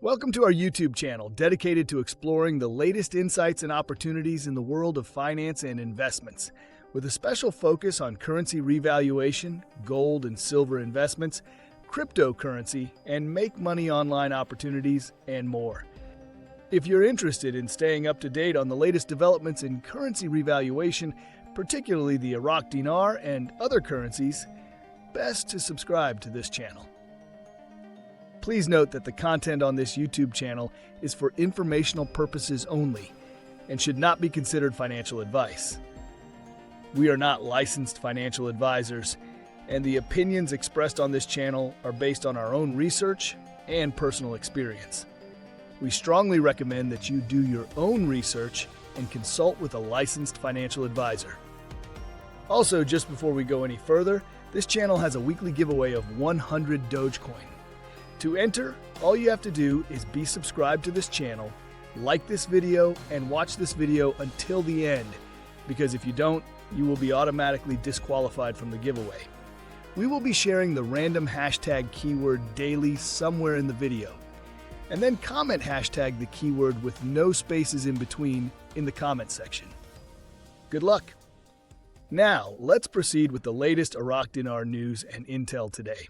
Welcome to our YouTube channel dedicated to exploring the latest insights and opportunities in the world of finance and investments, with a special focus on currency revaluation, gold and silver investments, cryptocurrency, and make money online opportunities, and more. If you're interested in staying up to date on the latest developments in currency revaluation, particularly the Iraqi dinar and other currencies, best to subscribe to this channel. Please note that the content on this YouTube channel is for informational purposes only and should not be considered financial advice. We are not licensed financial advisors, and the opinions expressed on this channel are based on our own research and personal experience. We strongly recommend that you do your own research and consult with a licensed financial advisor. Also, just before we go any further, this channel has a weekly giveaway of 100 Dogecoin. To enter, all you have to do is be subscribed to this channel, like this video, and watch this video until the end, because if you don't, you will be automatically disqualified from the giveaway. We will be sharing the random hashtag keyword daily somewhere in the video, and then comment hashtag the keyword with no spaces in between in the comment section. Good luck! Now, let's proceed with the latest Iraqi dinar news and intel today.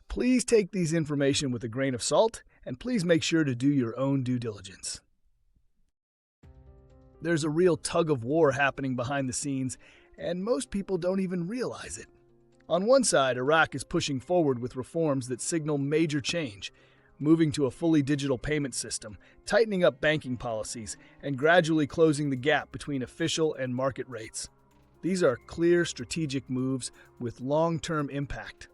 Please take these information with a grain of salt, and please make sure to do your own due diligence. There's a real tug of war happening behind the scenes, and most people don't even realize it. On one side, Iraq is pushing forward with reforms that signal major change, moving to a fully digital payment system, tightening up banking policies, and gradually closing the gap between official and market rates. These are clear strategic moves with long-term impact.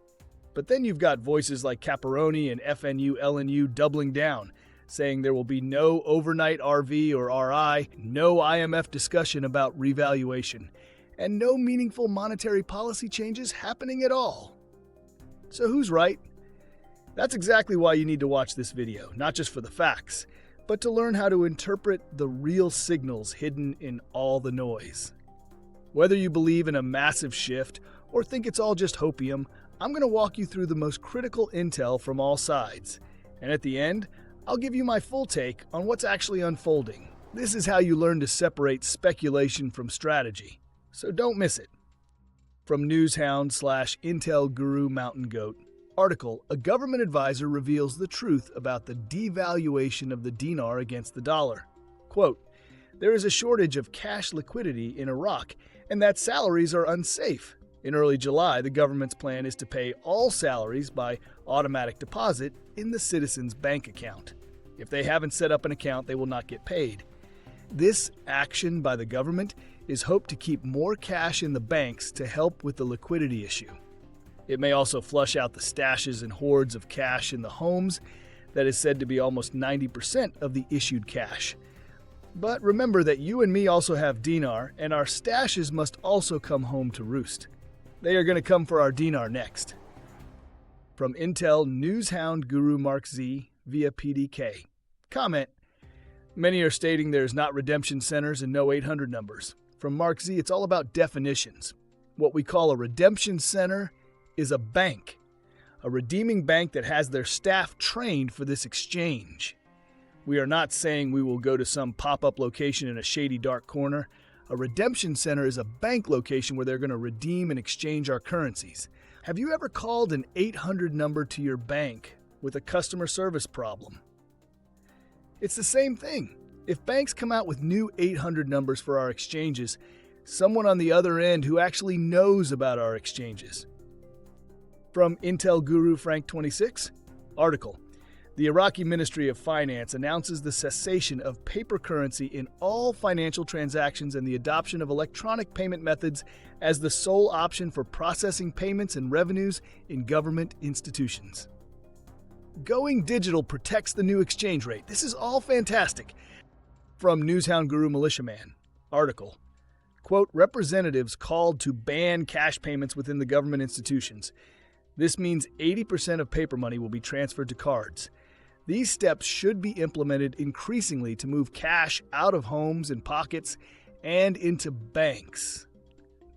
But then you've got voices like Caparoni and FNU-LNU doubling down, saying there will be no overnight RV or RI, no IMF discussion about revaluation, and no meaningful monetary policy changes happening at all. So who's right? That's exactly why you need to watch this video, not just for the facts, but to learn how to interpret the real signals hidden in all the noise. Whether you believe in a massive shift or think it's all just hopium, I'm going to walk you through the most critical intel from all sides, and at the end, I'll give you my full take on what's actually unfolding. This is how you learn to separate speculation from strategy, so don't miss it. From Newshound/Intel Guru Mountain Goat article, a government advisor reveals the truth about the devaluation of the dinar against the dollar. Quote, "There is a shortage of cash liquidity in Iraq, and that salaries are unsafe. In early July, the government's plan is to pay all salaries by automatic deposit in the citizen's bank account. If they haven't set up an account, they will not get paid. This action by the government is hoped to keep more cash in the banks to help with the liquidity issue. It may also flush out the stashes and hoards of cash in the homes that is said to be almost 90% of the issued cash. But remember that you and me also have dinar, and our stashes must also come home to roost. They are going to come for our dinar next." From Intel Newshound Guru Mark Z via PDK. Comment: Many are stating there's not redemption centers and no 800 numbers. From Mark Z, it's all about definitions. What we call a redemption center is a bank, a redeeming bank that has their staff trained for this exchange. We are not saying we will go to some pop-up location in a shady dark corner. A redemption center is a bank location where they're going to redeem and exchange our currencies. Have you ever called an 800 number to your bank with a customer service problem? It's the same thing. If banks come out with new 800 numbers for our exchanges, someone on the other end who actually knows about our exchanges. From Intel Guru Frank 26 article, the Iraqi Ministry of Finance announces the cessation of paper currency in all financial transactions and the adoption of electronic payment methods as the sole option for processing payments and revenues in government institutions. Going digital protects the new exchange rate. This is all fantastic. From Newshound Guru Militiaman article, quote, "Representatives called to ban cash payments within the government institutions. This means 80% of paper money will be transferred to cards. These steps should be implemented increasingly to move cash out of homes and pockets and into banks.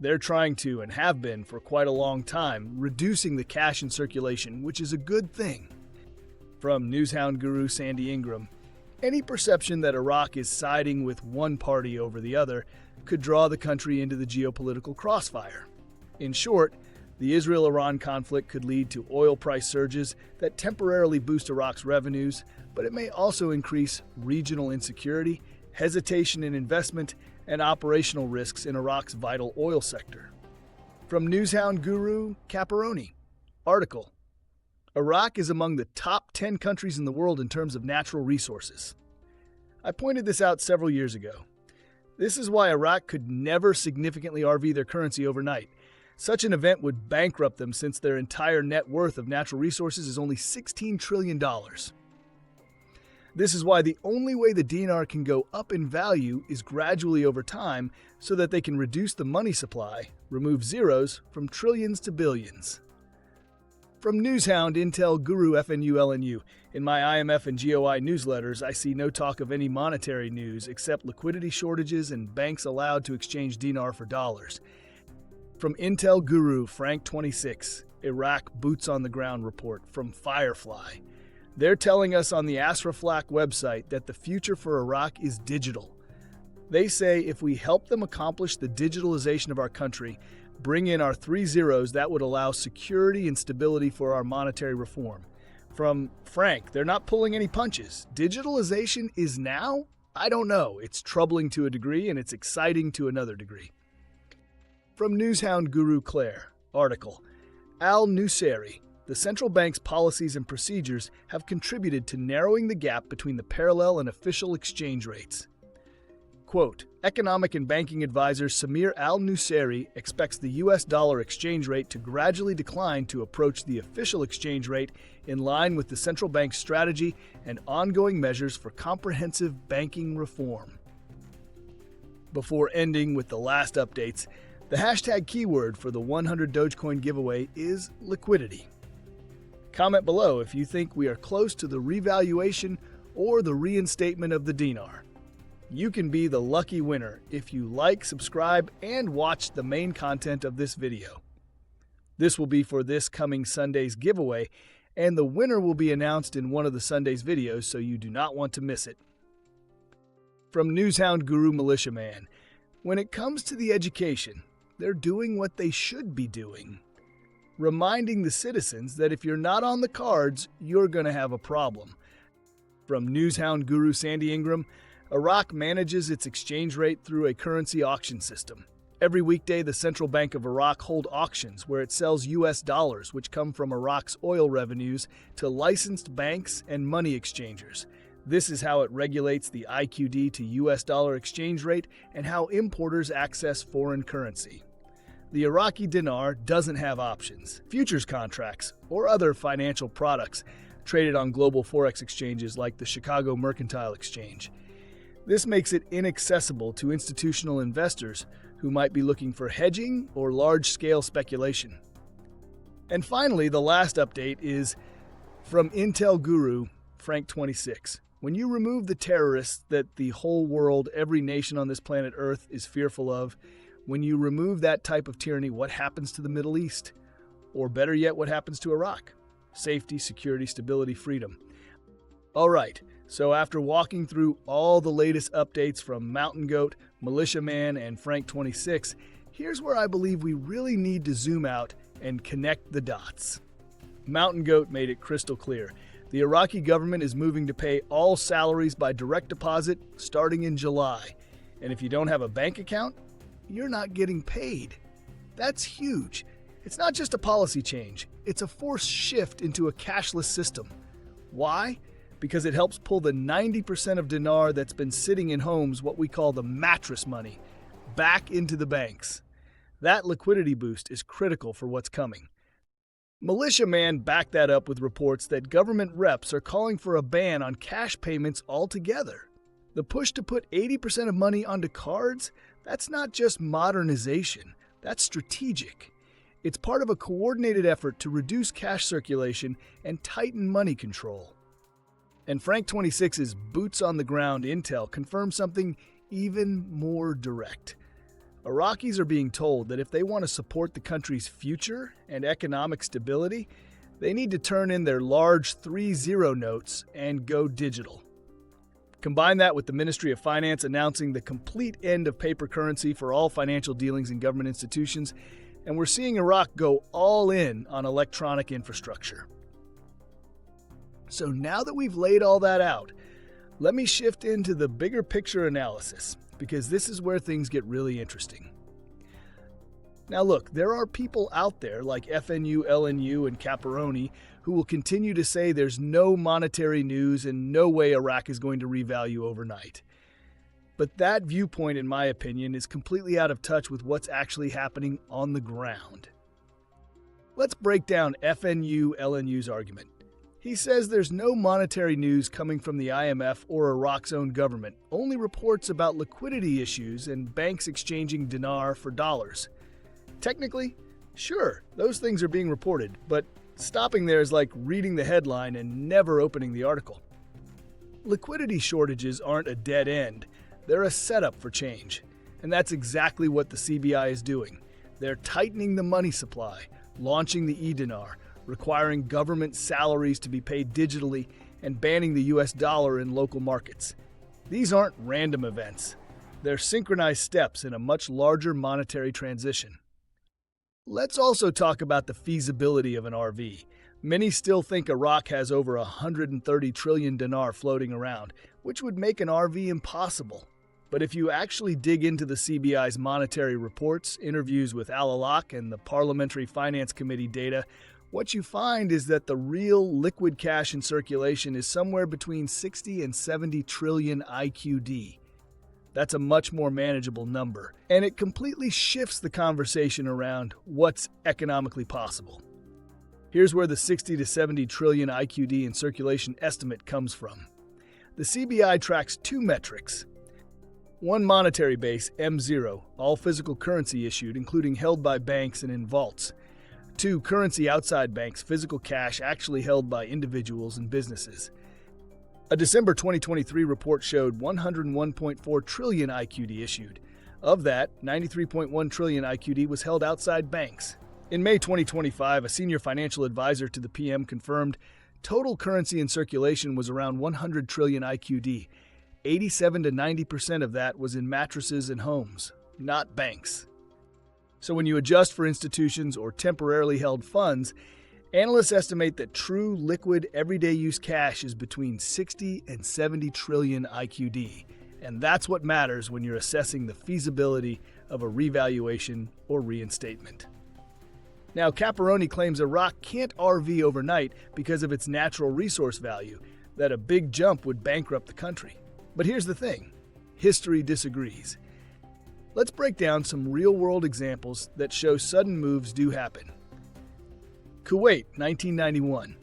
They're trying to, and have been for quite a long time, reducing the cash in circulation, which is a good thing." From newshound guru Sandy Ingram, any perception that Iraq is siding with one party over the other could draw the country into the geopolitical crossfire. In short, the Israel-Iran conflict could lead to oil price surges that temporarily boost Iraq's revenues, but it may also increase regional insecurity, hesitation in investment, and operational risks in Iraq's vital oil sector. From newshound guru Caparoni, article: Iraq is among the top 10 countries in the world in terms of natural resources. I pointed this out several years ago. This is why Iraq could never significantly RV their currency overnight. Such an event would bankrupt them since their entire net worth of natural resources is only $16 trillion. This is why the only way the dinar can go up in value is gradually over time so that they can reduce the money supply, remove zeros from trillions to billions. From newshound Intel Guru FNU-LNU, in my IMF and GOI newsletters, I see no talk of any monetary news except liquidity shortages and banks allowed to exchange dinar for dollars. From Intel Guru Frank 26, Iraq Boots on the Ground report from Firefly. They're telling us on the Asraflak website that the future for Iraq is digital. They say if we help them accomplish the digitalization of our country, bring in our 3 zeros, that would allow security and stability for our monetary reform. From Frank, they're not pulling any punches. Digitalization is now? I don't know. It's troubling to a degree and it's exciting to another degree. From newshound guru Claire, article: Al-Nusayri, the central bank's policies and procedures have contributed to narrowing the gap between the parallel and official exchange rates. Quote, economic and banking advisor Samir Al-Nusayri expects the US dollar exchange rate to gradually decline to approach the official exchange rate in line with the central bank's strategy and ongoing measures for comprehensive banking reform. Before ending with the last updates, the hashtag keyword for the 100 Dogecoin giveaway is liquidity. Comment below if you think we are close to the revaluation or the reinstatement of the dinar. You can be the lucky winner if you like, subscribe, and watch the main content of this video. This will be for this coming Sunday's giveaway, and the winner will be announced in one of the Sunday's videos, so you do not want to miss it. From newshound guru Militiaman, when it comes to the education, they're doing what they should be doing. Reminding the citizens that if you're not on the cards, you're going to have a problem. From newshound guru Sandy Ingram, Iraq manages its exchange rate through a currency auction system. Every weekday, the Central Bank of Iraq holds auctions where it sells US dollars, which come from Iraq's oil revenues, to licensed banks and money exchangers. This is how it regulates the IQD to US dollar exchange rate and how importers access foreign currency. The Iraqi dinar doesn't have options, futures contracts, or other financial products traded on global forex exchanges like the Chicago Mercantile Exchange. This makes it inaccessible to institutional investors who might be looking for hedging or large-scale speculation. And finally, the last update is from Intel Guru Frank 26. When you remove the terrorists that the whole world, every nation on this planet Earth is fearful of, when you remove that type of tyranny, what happens to the Middle East? Or better yet, what happens to Iraq? Safety, security, stability, freedom. All right, so after walking through all the latest updates from Mountain Goat, Militiaman, and Frank 26, here's where I believe we really need to zoom out and connect the dots. Mountain Goat made it crystal clear. The Iraqi government is moving to pay all salaries by direct deposit starting in July. And if you don't have a bank account, you're not getting paid. That's huge. It's not just a policy change, it's a forced shift into a cashless system. Why? Because it helps pull the 90% of dinar that's been sitting in homes, what we call the mattress money, back into the banks. That liquidity boost is critical for what's coming. Militiaman backed that up with reports that government reps are calling for a ban on cash payments altogether. The push to put 80% of money onto cards, that's not just modernization, that's strategic. It's part of a coordinated effort to reduce cash circulation and tighten money control. And Frank 26's boots on the ground intel confirms something even more direct. Iraqis are being told that if they want to support the country's future and economic stability, They need to turn in their large 3-0 notes and go digital. Combine that with the Ministry of Finance announcing the complete end of paper currency for all financial dealings in government institutions, and we're seeing Iraq go all in on electronic infrastructure. So now that we've laid all that out, let me shift into the bigger picture analysis, because this is where things get really interesting. Now look, there are people out there like FNU, LNU, and Caparoni who will continue to say there's no monetary news and no way Iraq is going to revalue overnight. But that viewpoint, in my opinion, is completely out of touch with what's actually happening on the ground. Let's break down FNU, LNU's argument. He says there's no monetary news coming from the IMF or Iraq's own government, only reports about liquidity issues and banks exchanging dinar for dollars. Technically, sure, those things are being reported, but stopping there is like reading the headline and never opening the article. Liquidity shortages aren't a dead end, they're a setup for change. And that's exactly what the CBI is doing. They're tightening the money supply, launching the dinar, requiring government salaries to be paid digitally, and banning the US dollar in local markets. These aren't random events. They're synchronized steps in a much larger monetary transition. Let's also talk about the feasibility of an RV. Many still think Iraq has over 130 trillion dinar floating around, which would make an RV impossible. But if you actually dig into the CBI's monetary reports, interviews with Al-Alaq, and the Parliamentary Finance Committee data, what you find is that the real liquid cash in circulation is somewhere between 60 and 70 trillion IQD. That's a much more manageable number, and it completely shifts the conversation around what's economically possible. Here's where the 60 to 70 trillion IQD in circulation estimate comes from. The CBI tracks two metrics. One monetary base, M0, all physical currency issued, including held by banks and in vaults. Two, currency outside banks, physical cash actually held by individuals and businesses. A December 2023 report showed 101.4 trillion IQD issued. Of that, 93.1 trillion IQD was held outside banks. In May 2025, a senior financial advisor to the PM confirmed total currency in circulation was around 100 trillion IQD. 87 to 90% of that was in mattresses and homes, not banks. So when you adjust for institutions or temporarily held funds, analysts estimate that true liquid everyday use cash is between 60 and 70 trillion IQD. And that's what matters when you're assessing the feasibility of a revaluation or reinstatement. Now, Caparoni claims Iraq can't RV overnight because of its natural resource value, that a big jump would bankrupt the country. But here's the thing, history disagrees. Let's break down some real-world examples that show sudden moves do happen. Kuwait, 1991.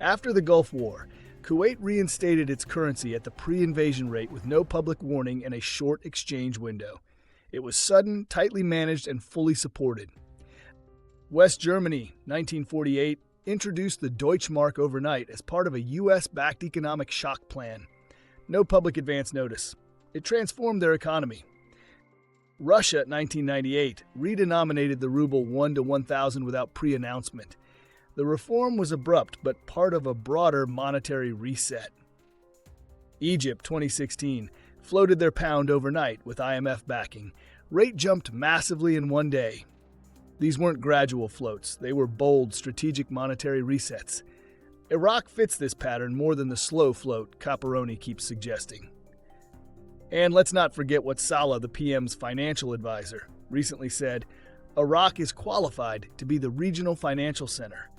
After the Gulf War, Kuwait reinstated its currency at the pre-invasion rate with no public warning and a short exchange window. It was sudden, tightly managed, and fully supported. West Germany, 1948, introduced the Deutschmark overnight as part of a US-backed economic shock plan. No public advance notice. It transformed their economy. Russia, 1998, redenominated the ruble 1 to 1,000 without pre-announcement. The reform was abrupt, but part of a broader monetary reset. Egypt, 2016, floated their pound overnight with IMF backing. Rate jumped massively in one day. These weren't gradual floats, they were bold, strategic monetary resets. Iraq fits this pattern more than the slow float Caparoni keeps suggesting. And let's not forget what Saleh, the PM's financial advisor, recently said, Iraq is qualified to be the regional financial center.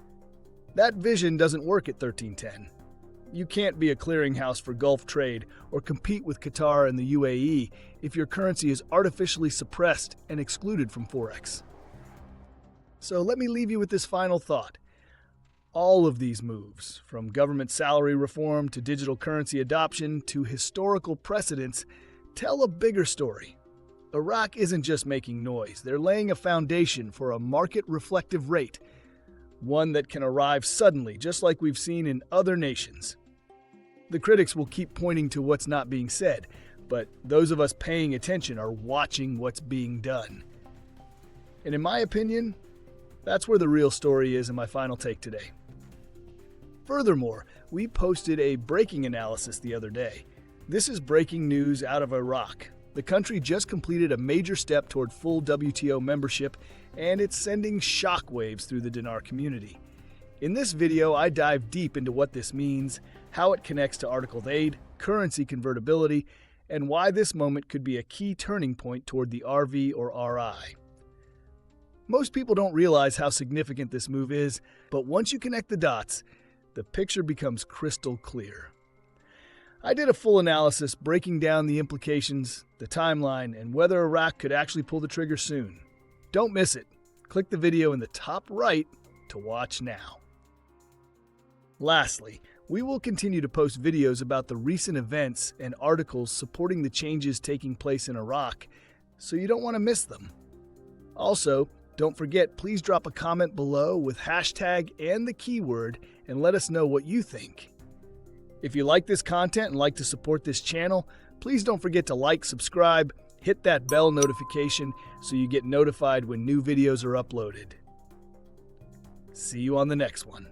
That vision doesn't work at 1310. You can't be a clearinghouse for Gulf trade or compete with Qatar and the UAE if your currency is artificially suppressed and excluded from Forex. So let me leave you with this final thought. All of these moves, from government salary reform to digital currency adoption to historical precedents, tell a bigger story. Iraq isn't just making noise, they're laying a foundation for a market-reflective rate, one that can arrive suddenly, just like we've seen in other nations. The critics will keep pointing to what's not being said, but those of us paying attention are watching what's being done. And in my opinion, that's where the real story is in my final take today. Furthermore, we posted a breaking analysis the other day. This is breaking news out of Iraq. The country just completed a major step toward full WTO membership, and it's sending shockwaves through the Dinar community. In this video, I dive deep into what this means, how it connects to articled aid, currency convertibility, and why this moment could be a key turning point toward the RV or RI. Most people don't realize how significant this move is, but once you connect the dots, the picture becomes crystal clear. I did a full analysis breaking down the implications, the timeline, and whether Iraq could actually pull the trigger soon. Don't miss it. Click the video in the top right to watch now. Lastly, we will continue to post videos about the recent events and articles supporting the changes taking place in Iraq, so you don't want to miss them. Also, don't forget, please drop a comment below with hashtag and the keyword and let us know what you think. If you like this content and like to support this channel, please don't forget to like, subscribe, hit that bell notification so you get notified when new videos are uploaded. See you on the next one.